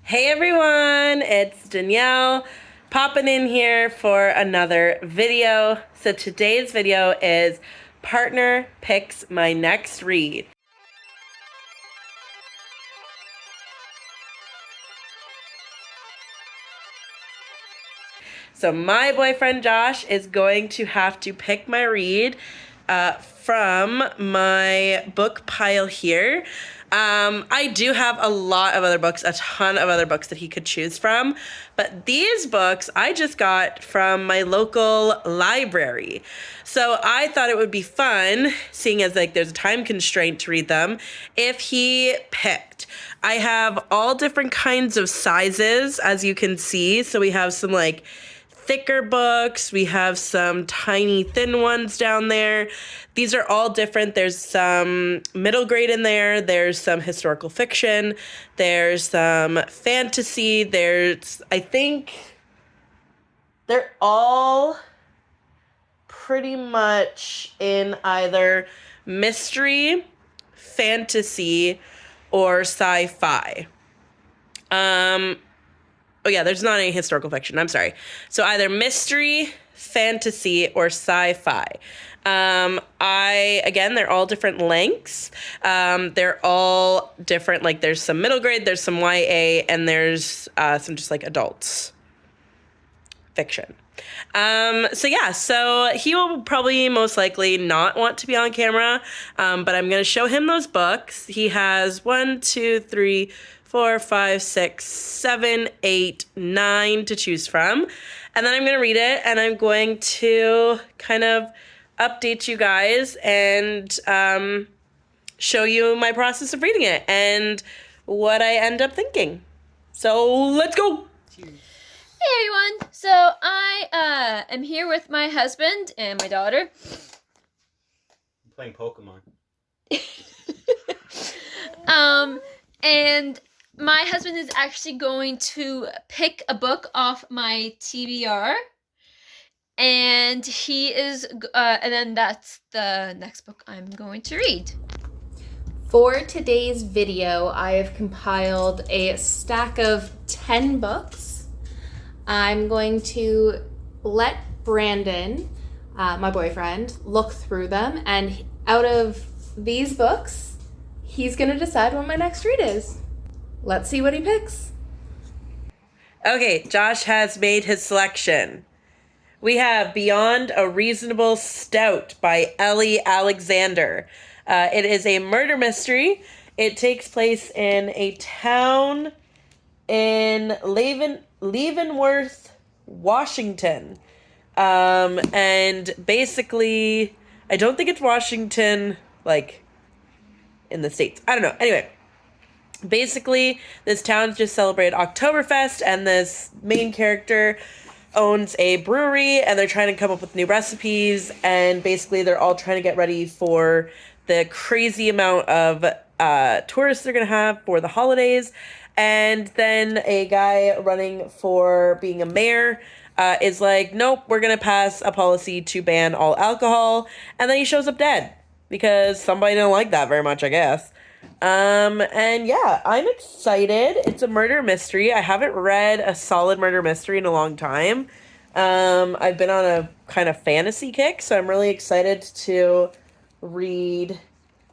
Hey everyone, it's Danielle popping in here for another video. So today's video is partner picks my next read. So my boyfriend Josh is going to have to pick my read from my book pile here. I do have a lot of other books, a ton of other books that he could choose from, but these books I just got from my local library. So I thought it would be fun, seeing as like there's a time constraint to read them, if he picked. I have all different kinds of sizes, as you can see. So we have some like thicker books. We have some tiny thin ones down there. These are all different. There's some middle grade in there. There's some historical fiction. There's some fantasy. I think they're all pretty much in either mystery, fantasy, or sci-fi. Oh yeah, there's not any historical fiction. I'm sorry. So either mystery, fantasy, or sci-fi. They're all different lengths. They're all different. Like there's some middle grade, there's some YA, and there's some just like adults fiction. So he will probably most likely not want to be on camera, but I'm going to show him those books. He has 1, 2, 3, 4, 5, 6, 7, 8, 9 to choose from. And then I'm going to read it and I'm going to kind of update you guys and show you my process of reading it and what I end up thinking. So let's go. Hey everyone, so I am here with my husband and my daughter. I'm playing Pokemon. And my husband is actually going to pick a book off my TBR. And and then that's the next book I'm going to read. For today's video, I have compiled a stack of 10 books. I'm going to let Brandon, my boyfriend, look through them, and out of these books, he's going to decide what my next read is. Let's see what he picks. Okay, Josh has made his selection. We have Beyond a Reasonable Doubt by Ellie Alexander. It is a murder mystery. It takes place in a town in Leavenworth, Washington. And basically, I don't think it's Washington, like, in the States. I don't know. Anyway, basically, this town's just celebrated Oktoberfest, and this main character owns a brewery, and they're trying to come up with new recipes, and basically they're all trying to get ready for the crazy amount of tourists they're going to have for the holidays. And then a guy running for being a mayor is like, nope, we're going to pass a policy to ban all alcohol. And then he shows up dead because somebody didn't like that very much, I guess. And yeah, I'm excited. It's a murder mystery. I haven't read a solid murder mystery in a long time. I've been on a kind of fantasy kick, so I'm really excited to read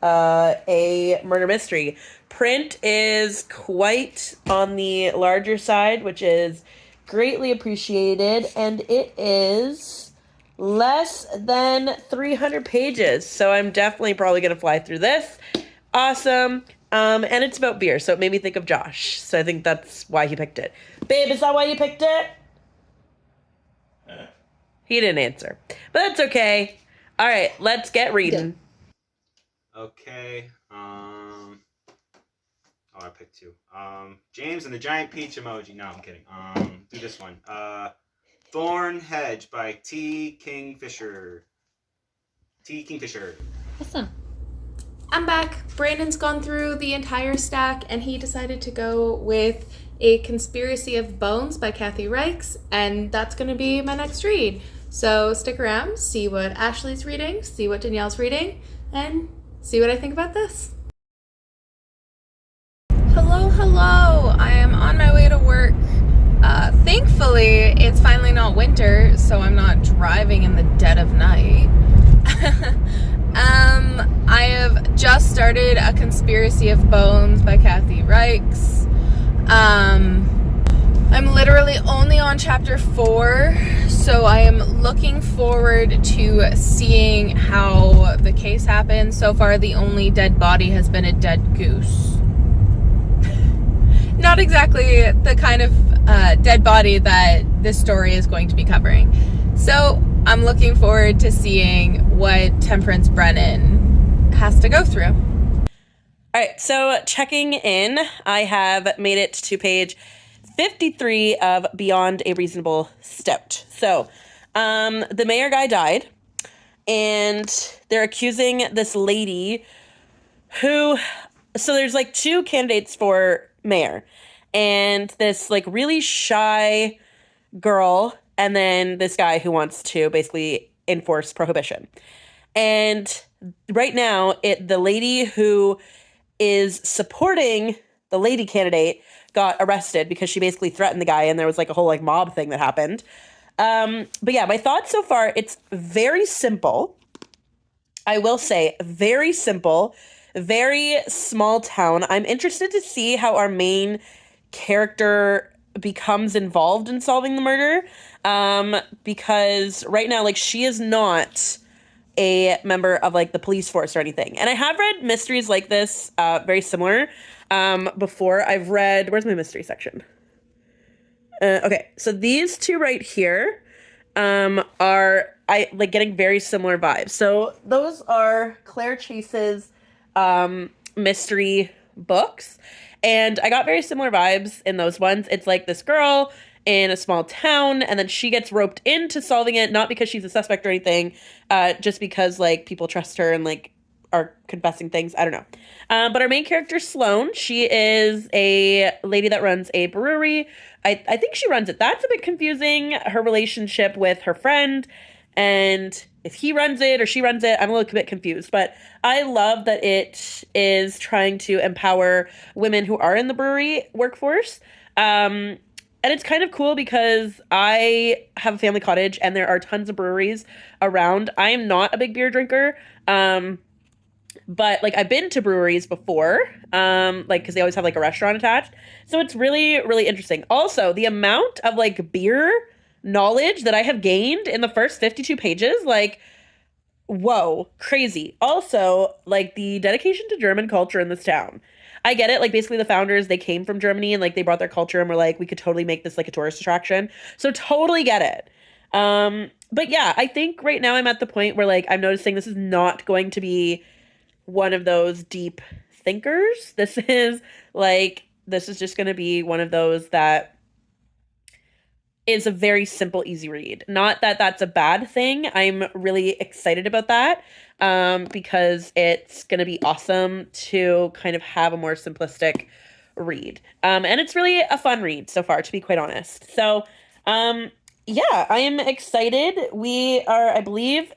a murder mystery. Print is quite on the larger side, which is greatly appreciated, and it is less than 300 pages, so I'm definitely probably going to fly through this. Awesome. And it's about beer, so it made me think of Josh, so I think that's why he picked it. Babe, is that why you picked it? He didn't answer, but that's okay. All right, let's get reading. Okay. I picked 2. James and the Giant Peach Emoji. No, I'm kidding. Do this one. Thorn Hedge by T. Kingfisher. Awesome. I'm back. Brandon's gone through the entire stack, and he decided to go with A Conspiracy of Bones by Kathy Reichs, and that's going to be my next read. So stick around, see what Ashley's reading, see what Danielle's reading, and see what I think about this. Hello, I am on my way Thankfully, it's finally not winter, so I'm not driving in the dead of night. I have just started A Conspiracy of Bones by Kathy Reichs. I'm literally only on chapter 4, so I am looking forward to seeing how the case happens. So far, the only dead body has been a dead goose. Not exactly the kind of dead body that this story is going to be covering. So I'm looking forward to seeing what Temperance Brennan has to go through. All right, so checking in, I have made it to page 53 of Beyond a Reasonable Stout. So the mayor guy died, and they're accusing this lady who, so there's like 2 candidates for mayor, and this like really shy girl, and then this guy who wants to basically enforce prohibition. And right now, the lady who is supporting the lady candidate got arrested because she basically threatened the guy, and there was like a whole like mob thing that happened. But yeah, my thoughts so far, it's very simple. I will say very simple, very small town. I'm interested to see how our main character becomes involved in solving the murder. Because right now, like, she is not a member of like the police force or anything. And I have read mysteries like this, very similar, before. I've read, where's my mystery section? Okay, so these 2 right here, are getting very similar vibes. So those are Claire Chase's, mystery books. And I got very similar vibes in those ones. It's like this girl in a small town, and then she gets roped into solving it, not because she's a suspect or anything, just because like people trust her and like are confessing things. I don't know. But our main character, Sloane, she is a lady that runs a brewery. I think she runs it. That's a bit confusing, her relationship with her friend, and if he runs it or she runs it, I'm a little bit confused. But I love that it is trying to empower women who are in the brewery workforce. And it's kind of cool because I have a family cottage and there are tons of breweries around. I am not a big beer drinker. But like I've been to breweries before, like because they always have like a restaurant attached. So it's really, really interesting. Also, the amount of like beer knowledge that I have gained in the first 52 pages, like, whoa, crazy. Also, like the dedication to German culture in this town. I get it. Like basically the founders, they came from Germany and like they brought their culture and were like, we could totally make this like a tourist attraction. So totally get it. But yeah, I think right now I'm at the point where like I'm noticing this is not going to be one of those deep thinkers. This is just going to be one of those that is a very simple, easy read. Not that that's a bad thing. I'm really excited about that, because it's going to be awesome to kind of have a more simplistic read. And it's really a fun read so far, to be quite honest. So, yeah, I am excited. We are, I believe,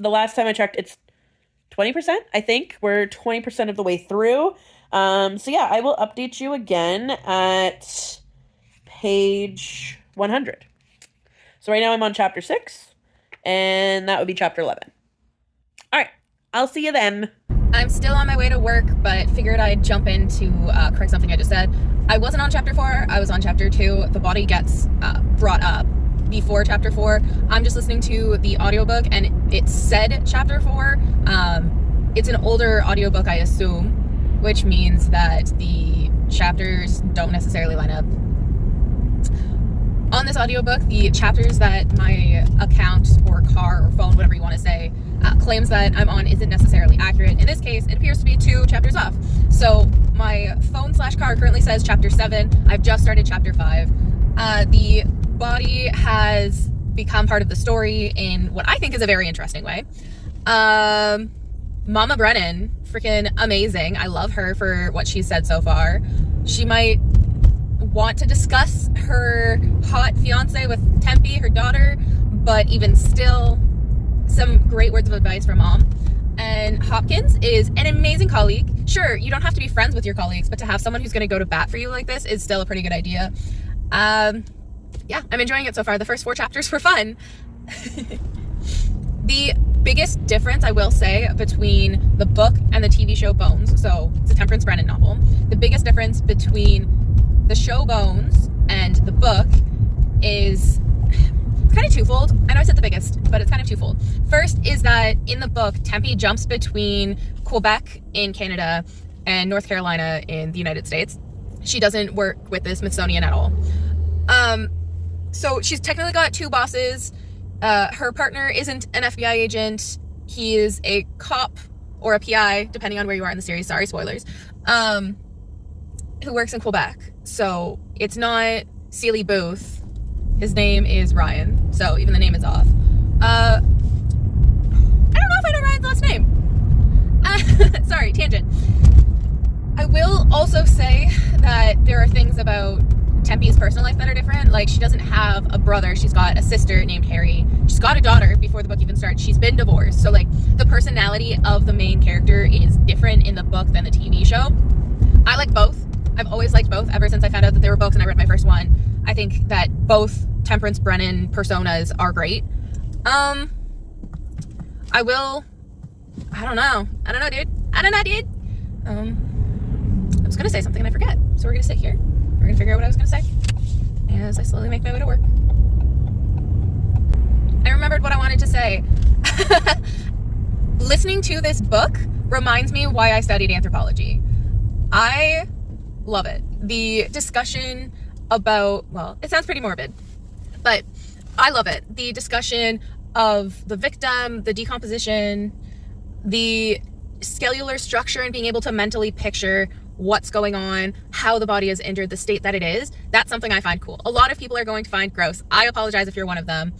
the last time I checked, it's 20%, I think. We're 20% of the way through. So yeah, I will update you again at page 100. So right now I'm on chapter 6, and that would be chapter 11. All right, I'll see you then. I'm still on my way to work, but figured I'd jump in to correct something I just said. I wasn't on chapter 4, I was on chapter 2. The body gets brought up before chapter 4. I'm just listening to the audiobook, and it said chapter 4. It's an older audiobook, I assume, which means that the chapters don't necessarily line up. On this audiobook, the chapters that my account or car or phone, whatever you want to say, claims that I'm on isn't necessarily accurate. In this case, it appears to be 2 chapters off. So my phone/car currently says chapter 7. I've just started chapter 5. The body has become part of the story in what I think is a very interesting way. Mama Brennan, freaking amazing. I love her for what she's said so far. She might want to discuss her hot fiance with Tempe, her daughter, but even still, some great words of advice from Mom. And Hopkins is an amazing colleague. Sure, you don't have to be friends with your colleagues, but to have someone who's going to go to bat for you like this is still a pretty good idea. yeah, I'm enjoying it so far. The first 4 chapters were fun. The biggest difference, I will say, between the book and the TV show Bones, so it's a Temperance Brennan novel, the biggest difference between the show Bones and the book is kind of twofold. I know I said the biggest, but it's kind of twofold. First is that in the book, Tempe jumps between Quebec in Canada and North Carolina in the United States. She doesn't work with the Smithsonian at all. So she's technically got 2 bosses. Her partner isn't an FBI agent. He is a cop or a PI, depending on where you are in the series. Sorry, spoilers. Who works in Quebec. So it's not Sealy Booth. His name is Ryan. So even the name is off. I don't know if I know Ryan's last name. Sorry, tangent. I will also say that there are things about Tempe's personal life that are different. Like, she doesn't have a brother. She's got a sister named Harry. She's got a daughter before the book even starts. She's been divorced. So, like, the personality of the main character is different in the book than the TV show. I like both. I've always liked both ever since I found out that there were books and I read my first one. I think that both Temperance Brennan personas are great. I don't know, dude. I was gonna say something and I forget. So we're gonna sit here. We're gonna figure out what I was gonna say as I slowly make my way to work. I remembered what I wanted to say. Listening to this book reminds me why I studied anthropology. I love it. The discussion about, well, it sounds pretty morbid, but I love it. The discussion of the victim, the decomposition, the cellular structure, and being able to mentally picture what's going on, how the body is injured, the state that it is, that's something I find cool. A lot of people are going to find gross. I apologize if you're one of them.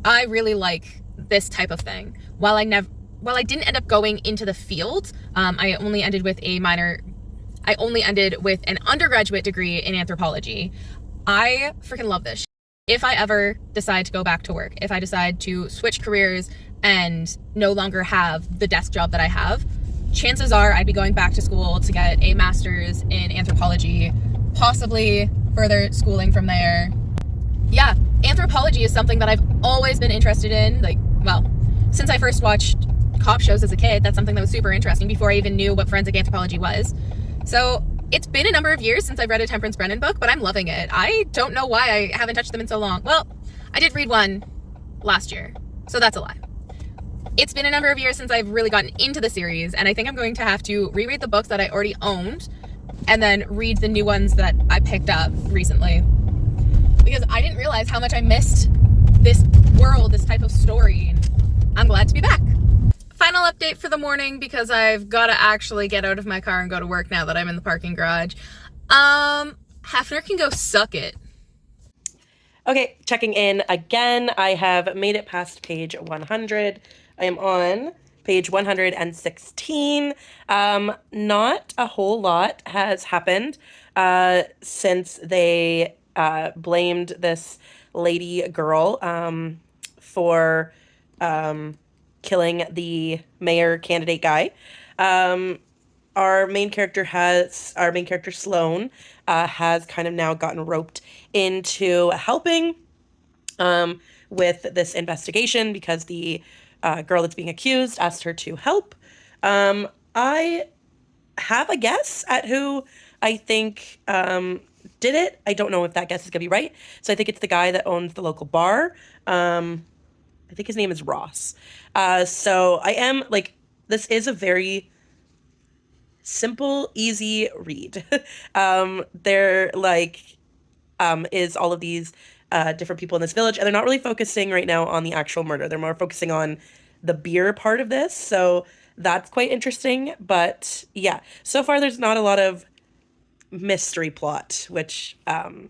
I really like this type of thing. While I didn't end up going into the field, I only ended with an undergraduate degree in anthropology. I freaking love this. If I ever decide to go back to work, if I decide to switch careers and no longer have the desk job that I have, chances are I'd be going back to school to get a master's in anthropology, possibly further schooling from there. Yeah, anthropology is something that I've always been interested in. Like, well, since I first watched cop shows as a kid, that's something that was super interesting before I even knew what forensic anthropology was. So it's been a number of years since I've read a Temperance Brennan book, but I'm loving it. I don't know why I haven't touched them in so long. Well, I did read one last year, so that's a lie. It's been a number of years since I've really gotten into the series, and I think I'm going to have to reread the books that I already owned and then read the new ones that I picked up recently, because I didn't realize how much I missed this world, this type of story, and I'm glad to be back. Final update for the morning, because I've got to actually get out of my car and go to work now that I'm in the parking garage. Hefner can go suck it. Okay, checking in again. I have made it past page 100. I am on page 116. Not a whole lot has happened since they blamed this lady girl for killing the mayor candidate guy. Our main character Sloane has kind of now gotten roped into helping with this investigation because the girl that's being accused asked her to help. I have a guess at who I think did it. I don't know if that guess is gonna be right. So I think it's the guy that owns the local bar. I think his name is Ross. So I am like, this is a very simple, easy read. There is all of these different people in this village, and they're not really focusing right now on the actual murder. They're more focusing on the beer part of this. So that's quite interesting. But yeah, so far there's not a lot of mystery plot, which I'm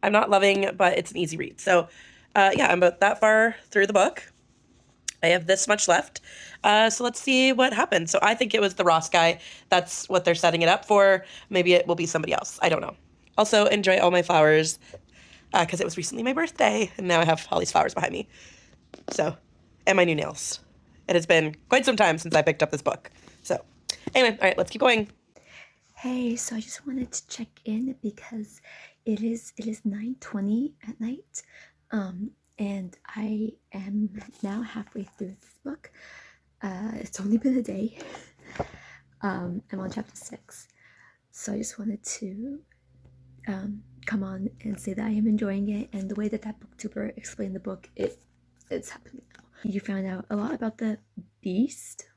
not loving, but it's an easy read. So yeah, I'm about that far through the book. I have this much left. So let's see what happens. So I think it was the Ross guy. That's what they're setting it up for. Maybe it will be somebody else. I don't know. Also, enjoy all my flowers because it was recently my birthday, and now I have all these flowers behind me. So, and my new nails. It has been quite some time since I picked up this book. So anyway, all right, let's keep going. Hey, so I just wanted to check in because it is 9:20 at night, and I am now halfway through this book. It's only been a day. I'm on chapter 6, so I just wanted to come on and say that I am enjoying it, and the way that booktuber explained the book, it's happening now. You found out a lot about the Beast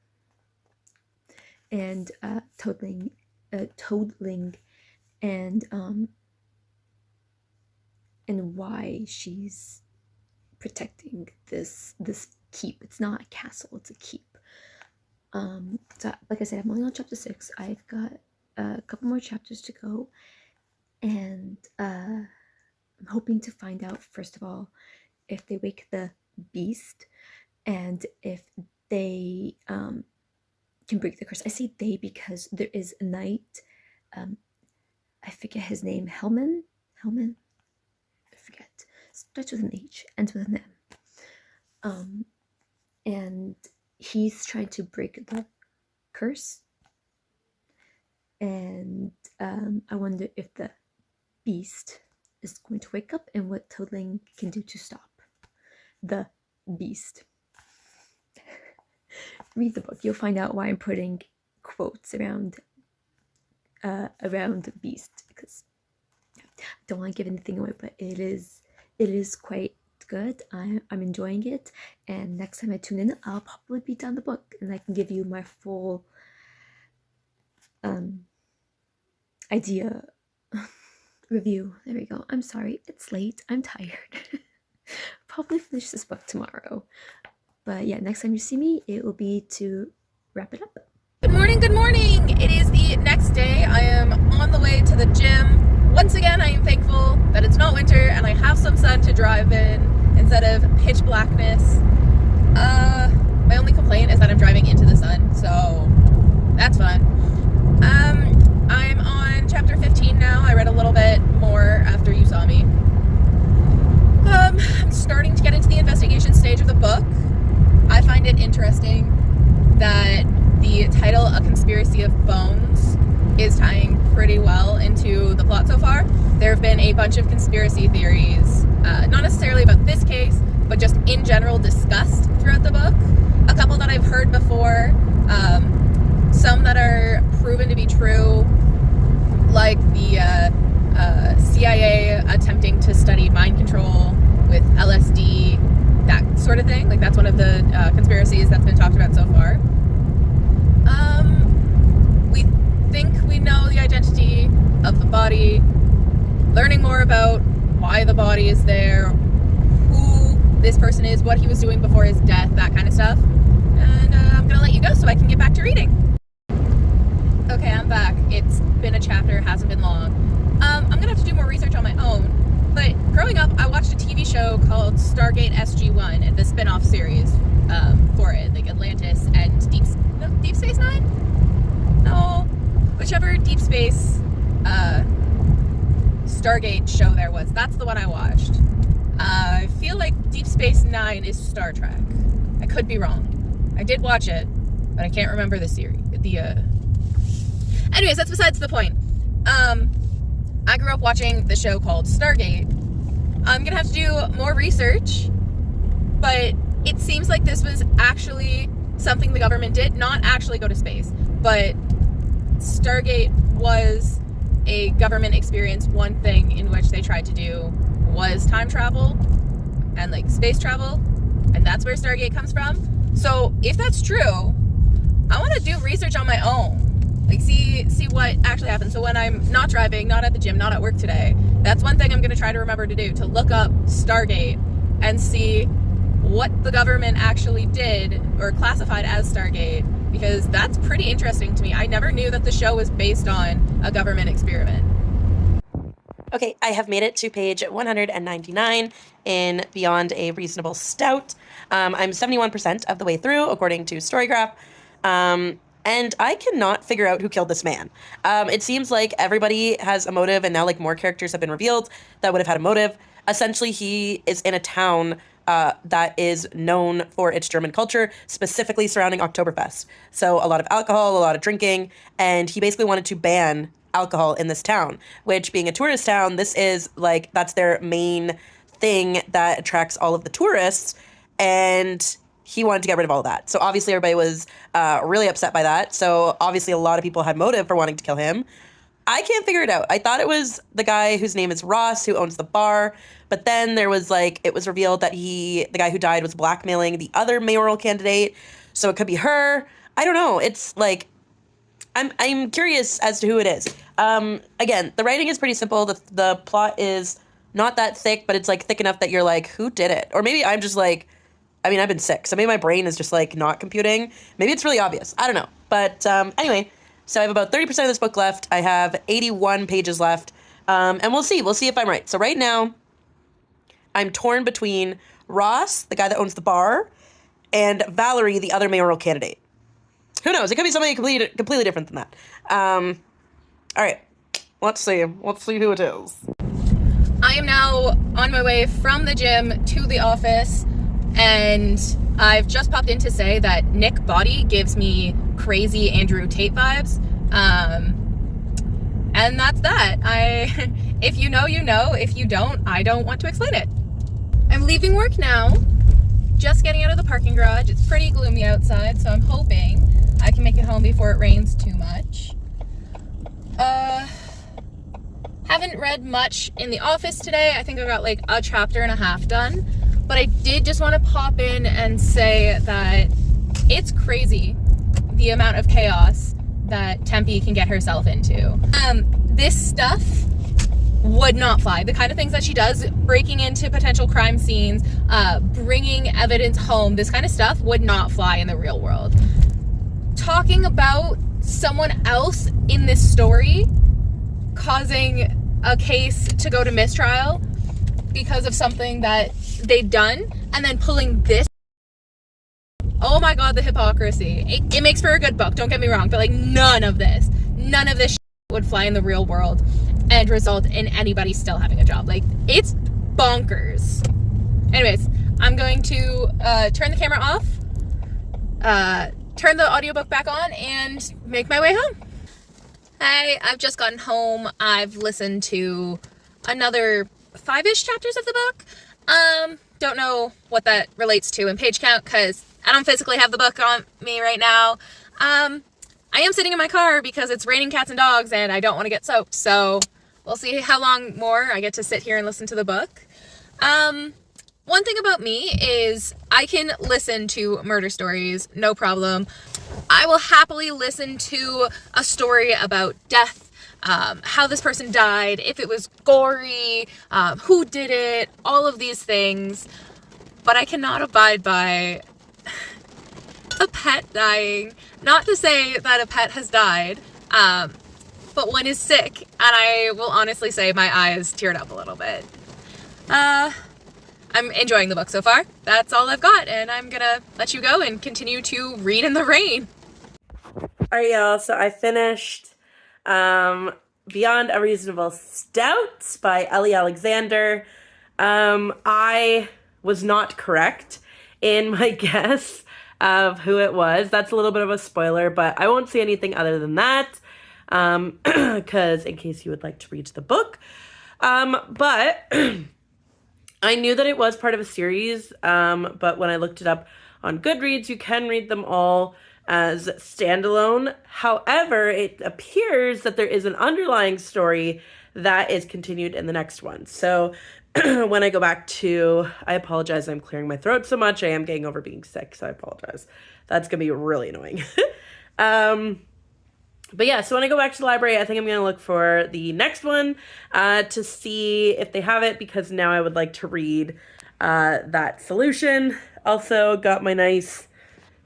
and toadling, and why she's protecting this keep. It's not a castle, it's a keep. So like I said, I'm only on chapter 6. I've got a couple more chapters to go, and I'm hoping to find out, first of all, if they wake the Beast and if they can break the curse. I say they because there is a knight, I forget his name, Hellman, I forget, starts with an H, ends with an M, and he's trying to break the curse, and I wonder if the Beast is going to wake up and what Toadling can do to stop the Beast. Read the book, you'll find out why I'm putting quotes around the Beast, because I don't want to give anything away, but it is quite good. I'm enjoying it, and next time I tune in, I'll probably be done the book and I can give you my full idea review. There we go. I'm sorry, it's late, I'm tired. Probably finish this book tomorrow, but yeah, next time you see me, it will be to wrap it up. Good morning, good morning. It is the next day. I am on the way to the gym. Once again, I am thankful that it's not winter and I have some sun to drive in instead of pitch blackness. My only complaint is that I'm driving into the sun, so that's fun. I'm on chapter 15 now. I read a little bit more after you saw me. I'm starting to get into the investigation stage of the book. I find it interesting that the title, A Conspiracy of Bones, is tying pretty well into the plot so far. There have been a bunch of conspiracy theories, not necessarily about this case, but just in general discussed throughout the book. A couple that I've heard before, some that are proven to be true, like the CIA attempting to study mind control with LSD, that sort of thing. Like, that's one of the conspiracies that's been talked about so far. We think we know the identity of the body, learning more about why the body is there, who this person is, what he was doing before his death, that kind of stuff. And I'm gonna let you go so I can get back to reading. Okay, I'm back. It's been a chapter, hasn't been long. I'm gonna have to do more research on my own, but growing up, I watched a TV show called Stargate SG-1, and the spin-off series for it, like Atlantis and Deep Space Nine? No, whichever Deep Space Stargate show there was, that's the one I watched. I feel like Deep Space Nine is Star Trek. I could be wrong. I did watch it, but I can't remember the series. Anyways, that's besides the point. I grew up watching the show called Stargate. I'm gonna have to do more research, but it seems like this was actually something the government did, not actually go to space, but Stargate was a government experience. One thing in which they tried to do was time travel and like space travel, and that's where Stargate comes from. So if that's true, I want to do research on my own, like see what actually happened. So when I'm not driving, not at the gym, not at work today, that's one thing I'm going to try to remember to do, to look up Stargate and see what the government actually did or classified as Stargate, because that's pretty interesting to me. I never knew that the show was based on a government experiment. Okay, I have made it to page 199 in Beyond a Reasonable Stout. I'm 71% of the way through, according to Storygraph. And I cannot figure out who killed this man. It seems like everybody has a motive, and now like more characters have been revealed that would have had a motive. Essentially, he is in a town that is known for its German culture, specifically surrounding Oktoberfest. So a lot of alcohol, a lot of drinking, and he basically wanted to ban alcohol in this town, which being a tourist town, this is like, that's their main thing that attracts all of the tourists. And he wanted to get rid of all of that. So obviously everybody was really upset by that. So obviously a lot of people had motive for wanting to kill him. I can't figure it out. I thought it was the guy whose name is Ross, who owns the bar. But then there was like, it was revealed that the guy who died was blackmailing the other mayoral candidate. So it could be her. I don't know. It's like, I'm curious as to who it is. Again, the writing is pretty simple. The plot is not that thick, but it's like thick enough that you're like, who did it? Or maybe I'm just like, I mean, I've been sick, so maybe my brain is just like not computing. Maybe it's really obvious. I don't know. But anyway, so I have about 30% of this book left. I have 81 pages left. And we'll see. We'll see if I'm right. So right now, I'm torn between Ross, the guy that owns the bar, and Valerie, the other mayoral candidate. Who knows? It could be something completely different than that. All right. Let's see. Let's see who it is. I am now on my way from the gym to the office, and I've just popped in to say that Nick Body gives me crazy Andrew Tate vibes. And that's that. If you know, you know. If you don't, I don't want to explain it. I'm leaving work now, just getting out of the parking garage. It's pretty gloomy outside, so I'm hoping I can make it home before it rains too much. Haven't read much in the office today. I think I got like a chapter and a half done, but I did just want to pop in and say that it's crazy the amount of chaos that Tempe can get herself into. This stuff would not fly. The kind of things that she does, breaking into potential crime scenes, bringing evidence home, this kind of stuff would not fly in the real world. Talking about someone else in this story causing a case to go to mistrial because of something that they've done, and then pulling this. Oh my god, the hypocrisy. It makes for a good book, don't get me wrong, but like none of this would fly in the real world and result in anybody still having a job. Like, it's bonkers. Anyways, I'm going to turn the camera off, turn the audiobook back on, and make my way home. Hey, I've just gotten home. I've listened to another 5-ish chapters of the book. Don't know what that relates to in page count because I don't physically have the book on me right now. I am sitting in my car because it's raining cats and dogs and I don't want to get soaked. So we'll see how long more I get to sit here and listen to the book. One thing about me is I can listen to murder stories, no problem. I will happily listen to a story about death, how this person died, if it was gory, who did it, all of these things. But I cannot abide by a pet dying. Not to say that a pet has died, but one is sick. And I will honestly say my eyes teared up a little bit. I'm enjoying the book so far. That's all I've got, and I'm gonna let you go and continue to read in the rain. All right, y'all. So I finished Beyond a Reasonable Stout by Ellie Alexander. I was not correct in my guess of who it was. That's a little bit of a spoiler, but I won't say anything other than that, because in case you would like to read the book. But I knew that it was part of a series, but when I looked it up on Goodreads, you can read them all as standalone. However, it appears that there is an underlying story that is continued in the next one. So when I go back to, I apologize, I'm clearing my throat so much. I am getting over being sick, so I apologize. That's going to be really annoying. But yeah, so when I go back to the library, I think I'm going to look for the next one to see if they have it, because now I would like to read that solution. Also got my nice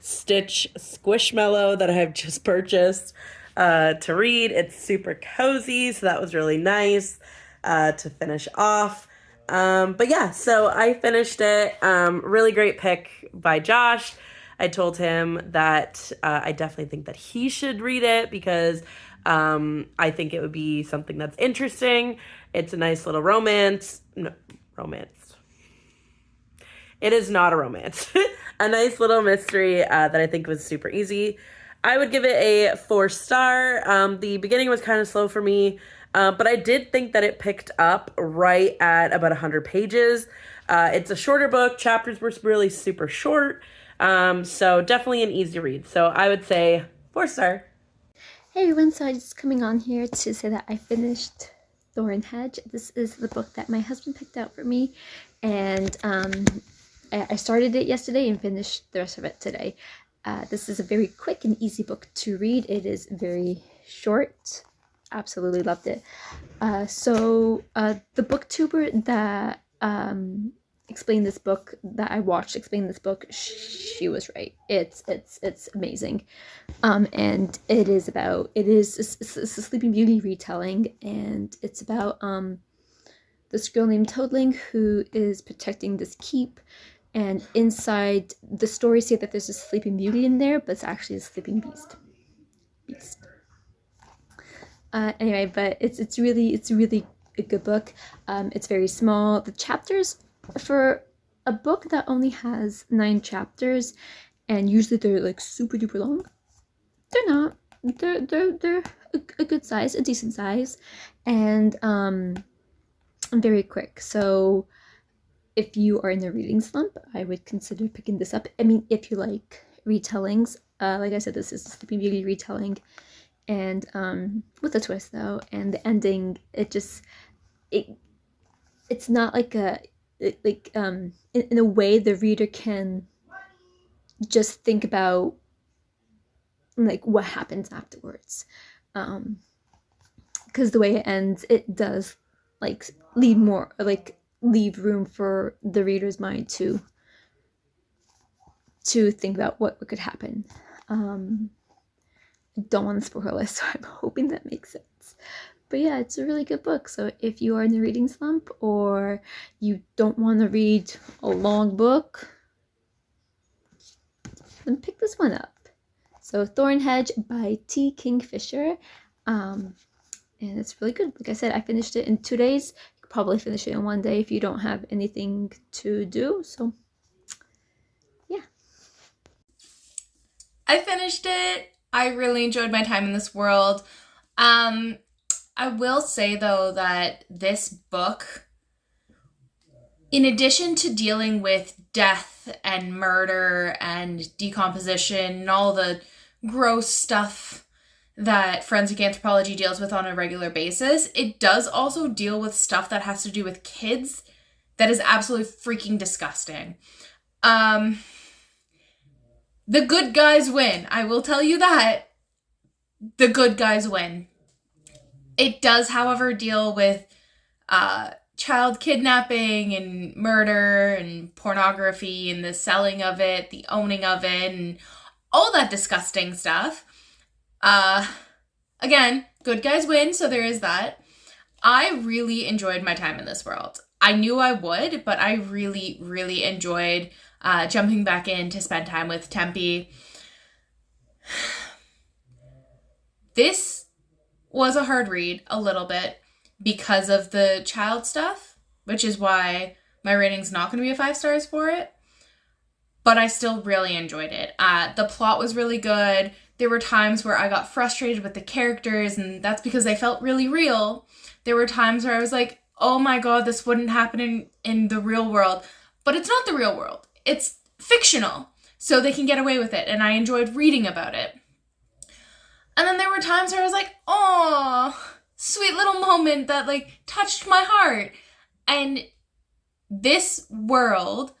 Stitch Squishmallow that I have just purchased to read. It's super cozy, so that was really nice to finish off. But yeah, so I finished it. Really great pick by Josh. I told him that I definitely think that he should read it because I think it would be something that's interesting. It's a nice little romance. No, romance. It is not a romance. A nice little mystery that I think was super easy. I would give it a 4-star. The beginning was kind of slow for me, but I did think that it picked up right at about 100 pages. It's a shorter book. Chapters were really super short. So definitely an easy read. So I would say 4-star. Hey everyone, so I'm just coming on here to say that I finished Thorn Hedge. This is the book that my husband picked out for me, and I started it yesterday and finished the rest of it today. This is a very quick and easy book to read. It is very short. Absolutely loved it. So the booktuber that explained this book, that I watched explain this book, she was right. It's amazing. And it's a Sleeping Beauty retelling, and it's about this girl named Toadling who is protecting this keep, and inside the story say that there's a Sleeping Beauty in there, but it's actually a Sleeping Beast. Anyway, but it's really a good book. It's very small. The chapters, for a book that only has 9 chapters, and usually they're like super duper long, they're not. They're a good size, a decent size, and very quick. So if you are in a reading slump, I would consider picking this up. I mean, if you like retellings, like I said, this is a Sleeping Beauty retelling, and with a twist though, and the ending, it's not like in a way the reader can just think about like what happens afterwards, because the way it ends, it does like leave room for the reader's mind to think about what could happen. I don't want to spoil it, so I'm hoping that makes sense. But yeah, it's a really good book. So if you are in a reading slump, or you don't want to read a long book, then pick this one up. So Thorn Hedge by T. Kingfisher. And it's really good. Like I said, I finished it in 2 days. You could probably finish it in 1 day if you don't have anything to do. So yeah. I finished it. I really enjoyed my time in this world. I will say though that this book, in addition to dealing with death and murder and decomposition and all the gross stuff that forensic anthropology deals with on a regular basis, it does also deal with stuff that has to do with kids that is absolutely freaking disgusting. The good guys win. I will tell you that. The good guys win. It does, however, deal with child kidnapping and murder and pornography and the selling of it, the owning of it, and all that disgusting stuff. Again, good guys win, so there is that. I really enjoyed my time in this world. I knew I would, but I really, really enjoyed jumping back in to spend time with Tempe. This was a hard read a little bit because of the child stuff, which is why my rating's not going to be a 5 stars for it. But I still really enjoyed it. The plot was really good. There were times where I got frustrated with the characters, and that's because they felt really real. There were times where I was like, oh my god, this wouldn't happen in the real world. But it's not the real world. It's fictional. So they can get away with it, and I enjoyed reading about it. And then there were times where I was like, oh, sweet little moment that like touched my heart. And this world,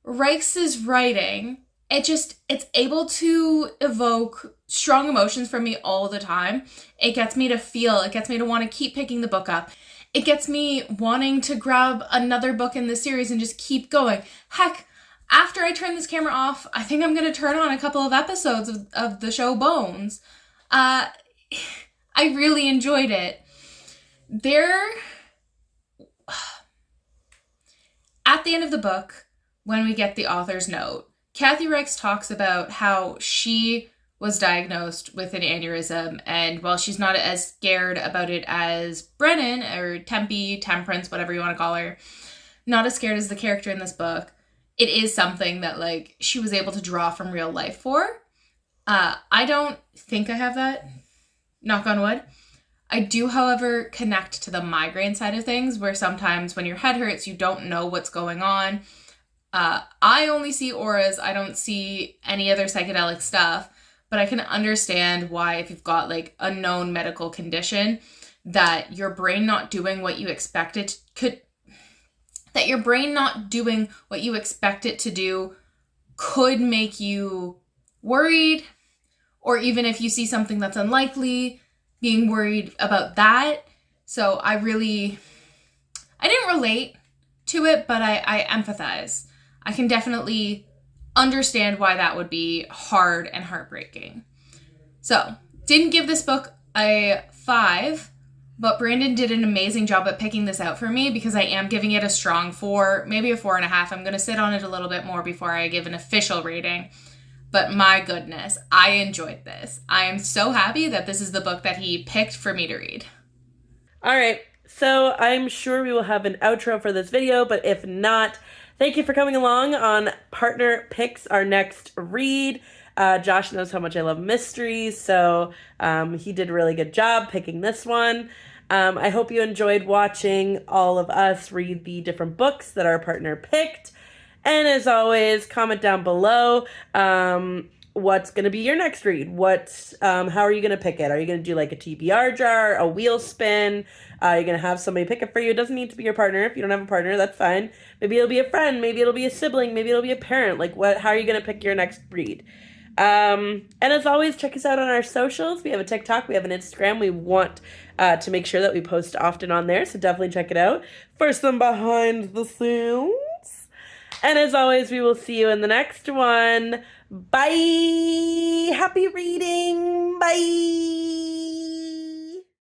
Reich's writing, it's able to evoke strong emotions from me all the time. It gets me to feel, it gets me to want to keep picking the book up. It gets me wanting to grab another book in the series and just keep going. Heck, after I turn this camera off, I think I'm going to turn on a couple of episodes of the show Bones. I really enjoyed it. At the end of the book, when we get the author's note, Kathy Reichs talks about how she was diagnosed with an aneurysm, and while she's not as scared about it as Brennan or Temperance, whatever you want to call her, not as scared as the character in this book, it is something that like she was able to draw from real life for. I don't think I have that, knock on wood. I do, however, connect to the migraine side of things, where sometimes when your head hurts, you don't know what's going on. I only see auras. I don't see any other psychedelic stuff, but I can understand why, if you've got like a known medical condition, that your brain not doing what you expect it to do could make you worried, or even if you see something that's unlikely, being worried about that. So I didn't relate to it, but I empathize. I can definitely understand why that would be hard and heartbreaking. So, didn't give this book a 5, but Brandon did an amazing job at picking this out for me, because I am giving it a strong 4, maybe a 4.5. I'm going to sit on it a little bit more before I give an official rating. But my goodness, I enjoyed this. I am so happy that this is the book that he picked for me to read. All right, so I'm sure we will have an outro for this video, but if not, thank you for coming along on Partner Picks, our next read. Josh knows how much I love mysteries, so he did a really good job picking this one. I hope you enjoyed watching all of us read the different books that our partner picked. And as always, comment down below what's going to be your next read. How are you going to pick it? Are you going to do like a TBR jar, a wheel spin? Are you going to have somebody pick it for you? It doesn't need to be your partner. If you don't have a partner, that's fine. Maybe it'll be a friend. Maybe it'll be a sibling. Maybe it'll be a parent. How are you going to pick your next read? And as always, check us out on our socials. We have a TikTok. We have an Instagram. We want to make sure that we post often on there. So definitely check it out for some behind the scenes. And as always, we will see you in the next one. Bye. Happy reading. Bye.